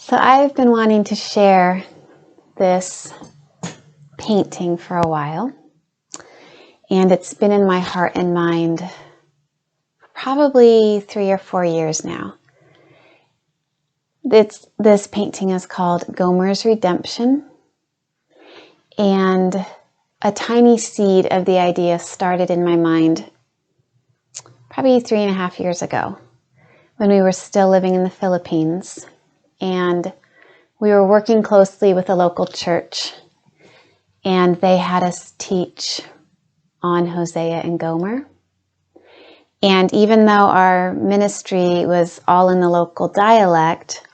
So I've been wanting to share this painting for a while, and it's been in my heart and mind for probably 3 or 4 years now. This painting is called Gomer's Redemption, and a tiny seed of the idea started in my mind probably 3.5 years ago when we were still living in the Philippines, and we were working closely with a local church, and they had us teach on Hosea and Gomer. And even though our ministry was all in the local dialect,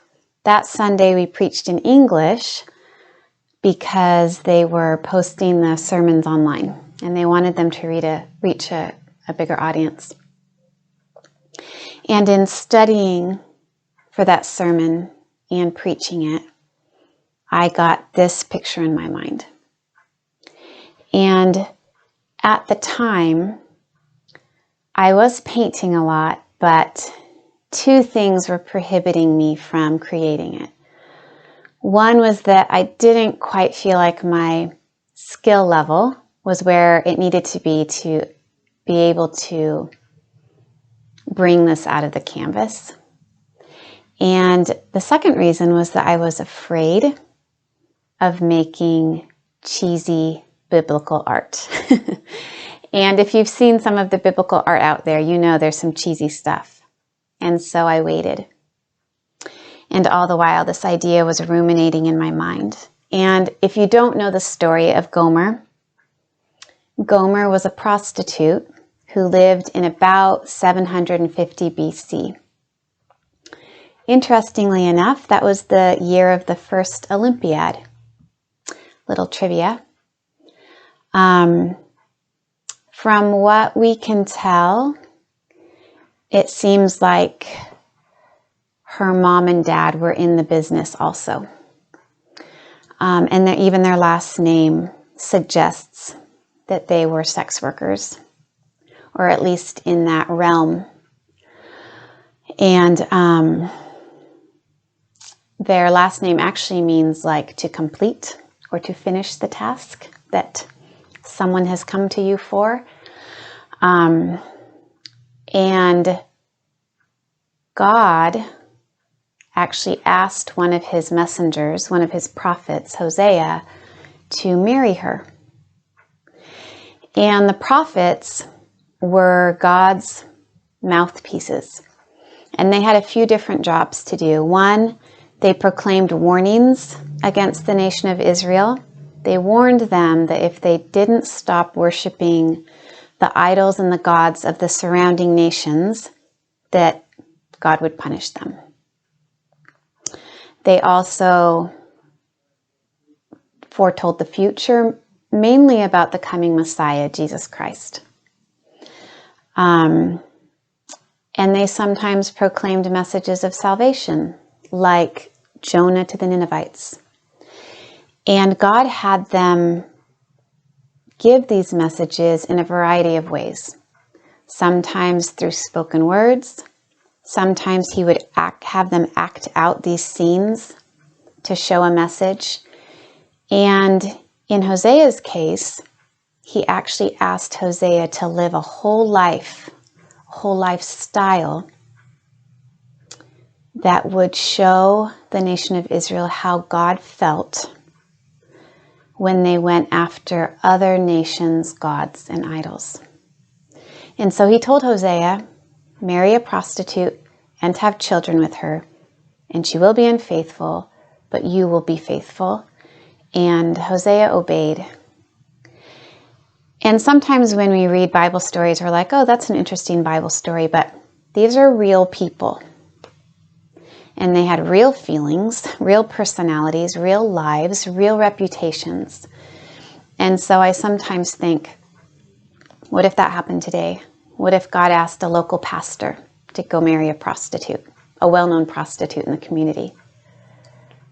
that Sunday we preached in English because they were posting the sermons online and they wanted them to reach a bigger audience. And in studying for that sermon and preaching it, I got this picture in my mind. And at the time, I was painting a lot, but two things were prohibiting me from creating it. One was that I didn't quite feel like my skill level was where it needed to be able to bring this out of the canvas. And the second reason was that I was afraid of making cheesy biblical art. And if you've seen some of the biblical art out there, you know there's some cheesy stuff. And so I waited. And all the while, this idea was ruminating in my mind. And if you don't know the story of Gomer, Gomer was a prostitute who lived in about 750 BC. Interestingly enough, that was the year of the first Olympiad. Little trivia. From what we can tell, it seems like her mom and dad were in the business also. And even their last name suggests that they were sex workers, or at least in that realm. And their last name actually means like to complete or to finish the task that someone has come to you for. And God actually asked one of his messengers, one of his prophets, Hosea, to marry her. And the prophets were God's mouthpieces. And they had a few different jobs to do. One, they proclaimed warnings against the nation of Israel. They warned them that if they didn't stop worshiping the idols and the gods of the surrounding nations, that God would punish them. They also foretold the future, mainly about the coming Messiah, Jesus Christ. And they sometimes proclaimed messages of salvation, like Jonah to the Ninevites. And God had them give these messages in a variety of ways. Sometimes through spoken words. Sometimes he would have them act out these scenes to show a message. And in Hosea's case, he actually asked Hosea to live a whole lifestyle that would show the nation of Israel how God felt when they went after other nations' gods and idols. And so he told Hosea, marry a prostitute and have children with her, and she will be unfaithful, but you will be faithful. And Hosea obeyed. And sometimes when we read Bible stories, we're like, oh, that's an interesting Bible story, but these are real people. And they had real feelings, real personalities, real lives, real reputations. And so I sometimes think, what if that happened today? What if God asked a local pastor to go marry a prostitute, a well-known prostitute in the community?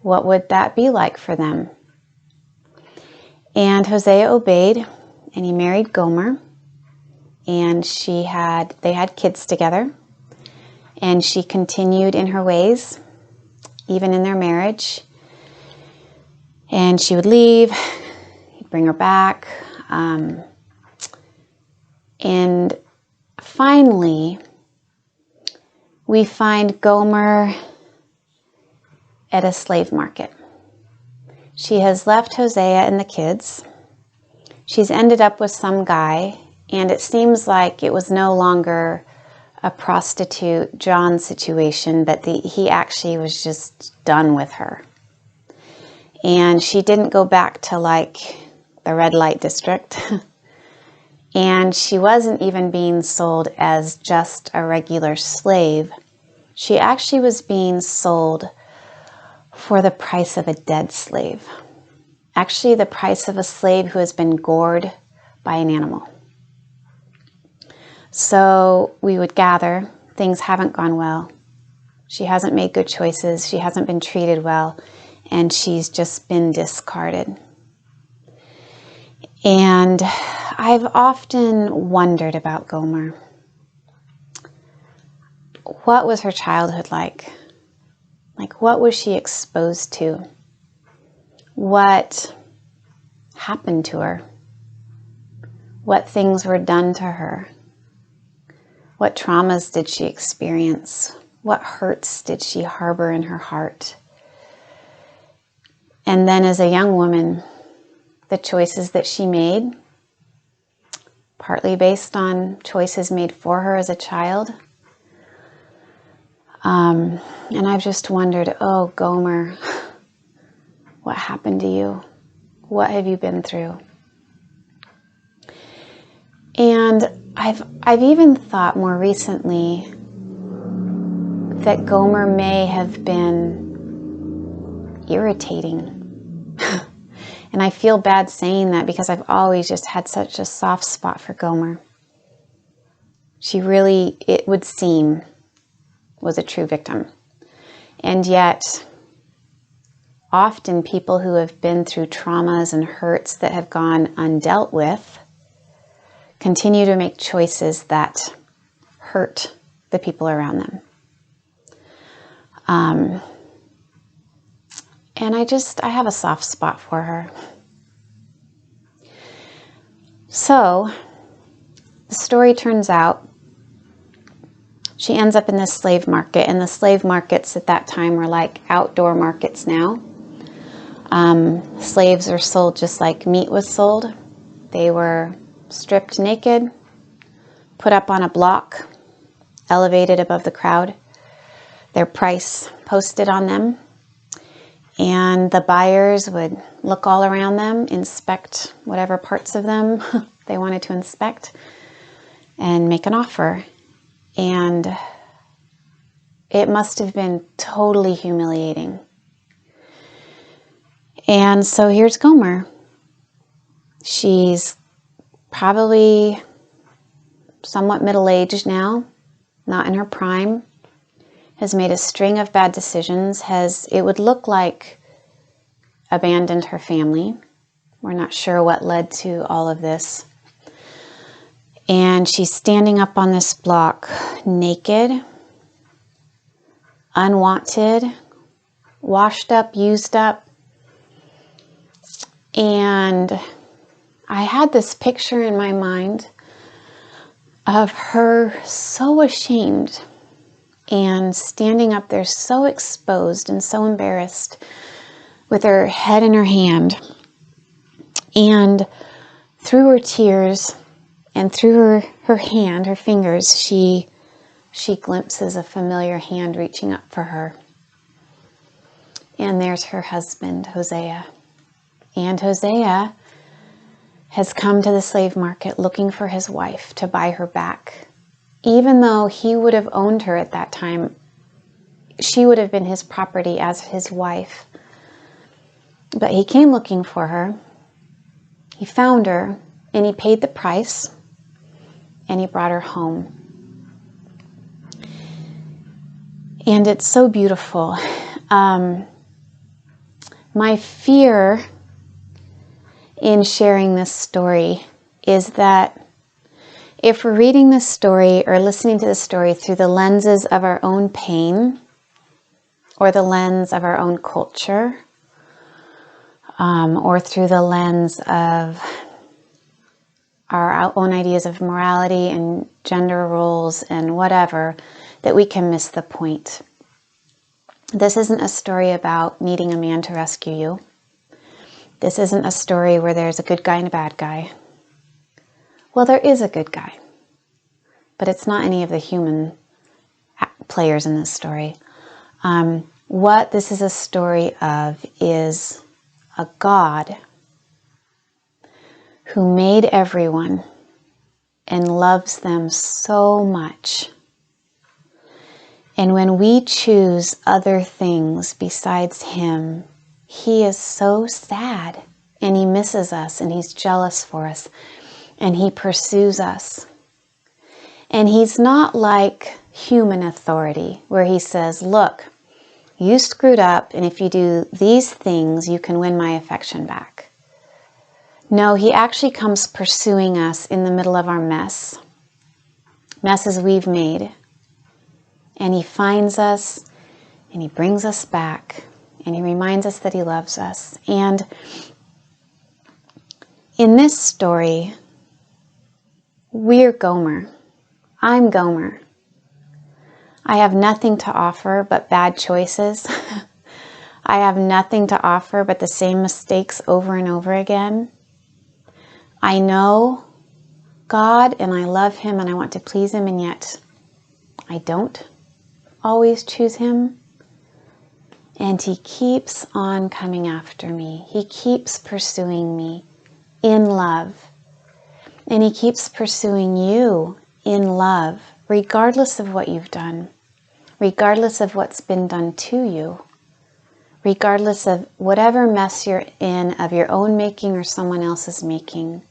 What would that be like for them? And Hosea obeyed, and he married Gomer, and they had kids together, and she continued in her ways. even in their marriage. And she would leave, he'd bring her back. And finally, we find Gomer at a slave market. She has left Hosea and the kids. She's ended up with some guy, and it seems like it was no longer a prostitute John situation, but he actually was just done with her. And she didn't go back to like the red light district. And she wasn't even being sold as just a regular slave. She actually was being sold for the price of a dead slave. Actually, the price of a slave who has been gored by an animal. So we would gather, things haven't gone well. She hasn't made good choices. She hasn't been treated well. And she's just been discarded. And I've often wondered about Gomer. What was her childhood like? Like, what was she exposed to? What happened to her? What things were done to her? What traumas did she experience? What hurts did she harbor in her heart? And then as a young woman, the choices that she made, partly based on choices made for her as a child. And I've just wondered, oh, Gomer, what happened to you? What have you been through? And I've even thought more recently that Gomer may have been irritating. And I feel bad saying that because I've always just had such a soft spot for Gomer. She really, it would seem, was a true victim. And yet, often people who have been through traumas and hurts that have gone undealt with continue to make choices that hurt the people around them. And I have a soft spot for her. So, the story turns out, she ends up in this slave market, and the slave markets at that time were like outdoor markets now. Slaves are sold just like meat was sold. They were stripped naked, put up on a block, elevated above the crowd, their price posted on them. And the buyers would look all around them, inspect whatever parts of them they wanted to inspect, and make an offer. And it must have been totally humiliating. And so here's Gomer. She's probably somewhat middle-aged now, not in her prime, has made a string of bad decisions, it would look like, abandoned her family. We're not sure what led to all of this. And she's standing up on this block, naked, unwanted, washed up, used up. And I had this picture in my mind of her so ashamed and standing up there so exposed and so embarrassed with her head in her hand. And through her tears and through her hand, her fingers, she glimpses a familiar hand reaching up for her. And there's her husband, Hosea. And Hosea has come to the slave market looking for his wife to buy her back. Even though he would have owned her at that time, she would have been his property as his wife. But he came looking for her. He found her, and he paid the price, and he brought her home. And it's so beautiful. My fear in sharing this story is that if we're reading this story or listening to this story through the lenses of our own pain or the lens of our own culture, or through the lens of our own ideas of morality and gender roles and whatever, that we can miss the point. This isn't a story about needing a man to rescue you. This isn't a story where there's a good guy and a bad guy. Well, there is a good guy, but it's not any of the human players in this story. What this is a story of is a God who made everyone and loves them so much. And when we choose other things besides Him, He is so sad, and He misses us, and He's jealous for us, and He pursues us. And He's not like human authority, where He says, look, you screwed up, and if you do these things, you can win my affection back. No, He actually comes pursuing us in the middle of our messes we've made. And He finds us, and He brings us back, and He reminds us that He loves us. And in this story, we're Gomer. I'm Gomer. I have nothing to offer but bad choices. I have nothing to offer but the same mistakes over and over again. I know God, and I love Him, and I want to please Him, and yet I don't always choose Him. And He keeps on coming after me. He keeps pursuing me in love. And He keeps pursuing you in love, regardless of what you've done, regardless of what's been done to you, regardless of whatever mess you're in of your own making or someone else's making.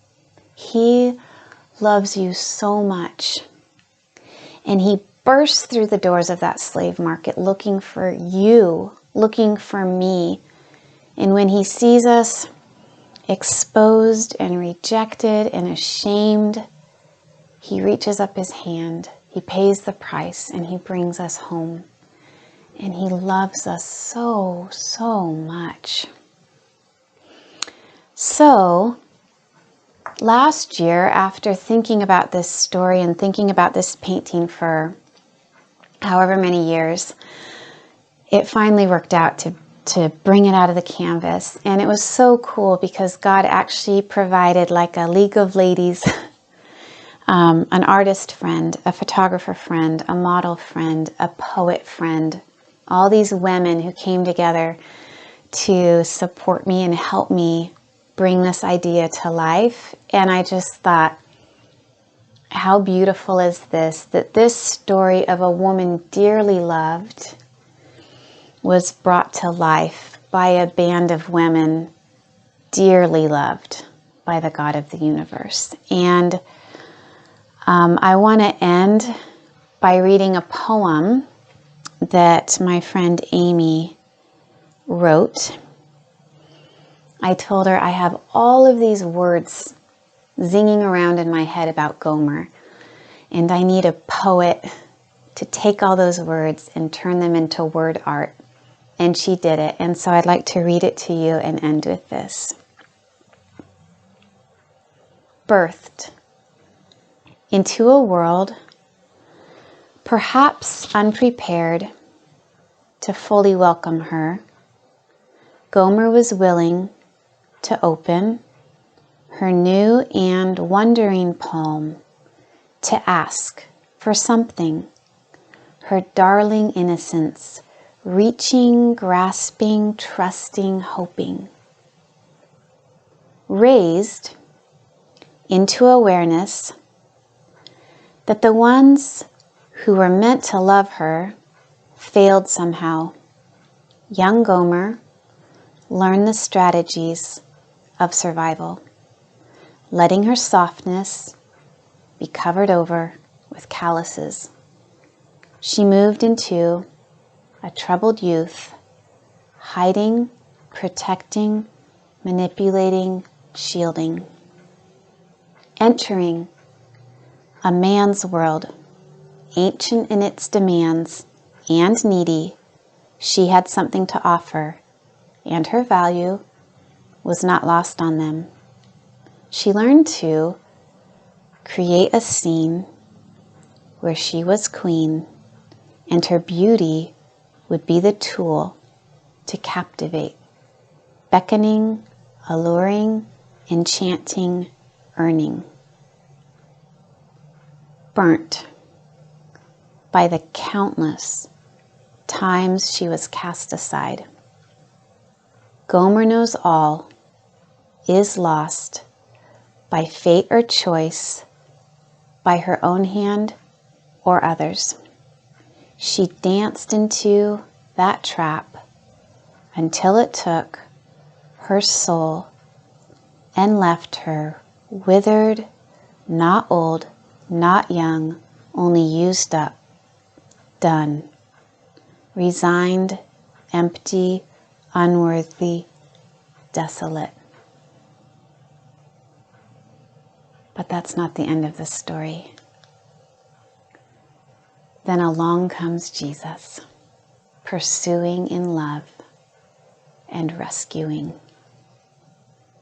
He loves you so much. And He bursts through the doors of that slave market looking for you, looking for me. And when He sees us exposed and rejected and ashamed, He reaches up His hand, He pays the price, and He brings us home. And He loves us so, so much. So, last year, after thinking about this story and thinking about this painting for however many years, it finally worked out to bring it out of the canvas. And it was so cool because God actually provided like a League of Ladies, an artist friend, a photographer friend, a model friend, a poet friend, all these women who came together to support me and help me bring this idea to life. And I just thought, how beautiful is this, that this story of a woman dearly loved was brought to life by a band of women dearly loved by the God of the universe. And I want to end by reading a poem that my friend Amy wrote. I told her I have all of these words zinging around in my head about Gomer, and I need a poet to take all those words and turn them into word art. And she did it. And so I'd like to read it to you and end with this. Birthed into a world perhaps unprepared to fully welcome her, Gomer was willing to open her new and wondering palm to ask for something, her darling innocence, reaching, grasping, trusting, hoping. Raised into awareness that the ones who were meant to love her failed somehow, young Gomer learned the strategies of survival, letting her softness be covered over with calluses. She moved into a troubled youth, hiding, protecting, manipulating, shielding, entering a man's world, ancient in its demands and needy, She had something to offer, and her value was not lost on them. She learned to create a scene where she was queen, and her beauty would be the tool to captivate, beckoning, alluring, enchanting, earning. Burnt by the countless times she was cast aside. Gomer knows all is lost by fate or choice, by her own hand or others. She danced into that trap until it took her soul and left her withered, not old, not young, only used up, done, resigned, empty, unworthy, desolate. But that's not the end of the story. Then along comes Jesus, pursuing in love and rescuing.